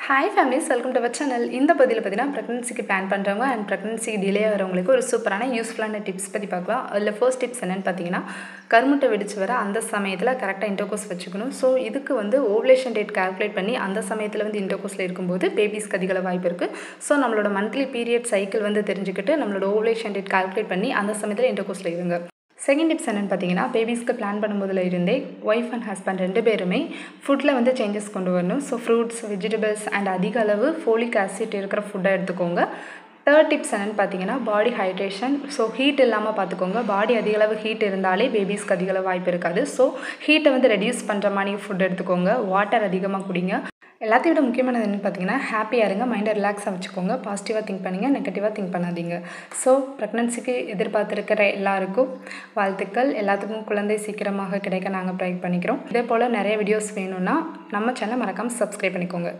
Hi families, welcome to our channel. இந்த பதிவில் பார்த்தீங்கன்னா ப்ரெக்னன்சிக்கு பிளான் பண்ணுறவங்க அண்ட் ப்ரெக்னன்சிக்கு டிலே ஆகிறவங்களுக்கு ஒரு சூப்பரான யூஸ்ஃபுல்லான டிப்ஸ் பற்றி பார்க்கலாம். அதில் ஃபர்ஸ்ட் டிப்ஸ் என்னென்னு பார்த்தீங்கன்னா, கருமுட்டை வெடிச்சு வர அந்த சமயத்தில் கரெக்டாக இன்டர்கோர்ஸ் வச்சுக்கணும். ஸோ இதுக்கு ஓவலேஷன் டேட் கால்குலேட் பண்ணி அந்த சமயத்தில் இன்டர்கோர்ஸில் இருக்கும்போது பேபிஸ்க்கு அதிக வாய்ப்பு இருக்குது. ஸோ நம்மளோட மந்த்லி பீரியட் சைக்கிள் தெரிஞ்சுக்கிட்டு நம்மளோட ஓவலேஷன் டேட் கால்குலேட் பண்ணி அந்த சமயத்தில் இன்டர்கோர்ஸில் இருங்க. செகண்ட் டிப்ஸ் என்னென்னு பார்த்தீங்கன்னா, பேபிஸ்க்கு பிளான் பண்ணும்போதில் இருந்தே ஒய்ஃப் அண்ட் ஹஸ்பண்ட் 2 பேருமே ஃபுட்டில் சேஞ்சஸ் கொண்டு வரணும். ஸோ ஃப்ரூட்ஸ், வெஜிடபிள்ஸ் அண்ட் அதிக அளவு ஃபோலிக் ஆசிட் இருக்கிற ஃபுட்டை எடுத்துக்கோங்க. தேர்ட் டிப்ஸ் என்னென்னு பார்த்தீங்கன்னா, பாடி ஹைட்ரேஷன். ஸோ ஹீட் இல்லாமல் பார்த்துக்கோங்க. பாடி அதிக அளவு ஹீட் இருந்தாலே பேபிஸ்க்கு அதிக அளவு வாய்ப்பு இருக்காது. ஸோ ஹீட்டை ரெடியூஸ் பண்ணுற மாதிரி ஃபுட் எடுத்துக்கோங்க. வாட்டர் அதிகமாக குடிங்க. எல்லாத்தையும் விட முக்கியமானது என்னென்னு பார்த்தீங்கன்னா, ஹாப்பியாக இருங்க, மைண்டை ரிலாக்ஸாக வச்சுக்கோங்க. பாசிட்டிவாக திங்க் பண்ணுங்கள், நெகட்டிவாக திங்க் பண்ணாதீங்க. ஸோ ப்ரெக்னன்சிக்கு எதிர்பார்த்துருக்கிற எல்லாருக்கும் வாழ்த்துக்கள். எல்லாத்துக்கும் குழந்தை சீக்கிரமாக கிடைக்க நாங்கள் ப்ரே பண்ணிக்கிறோம். இதே போல் நிறைய வீடியோஸ் வேணும்னா நம்ம சேனலை மறக்காமல் சப்ஸ்கிரைப் பண்ணிக்கோங்க.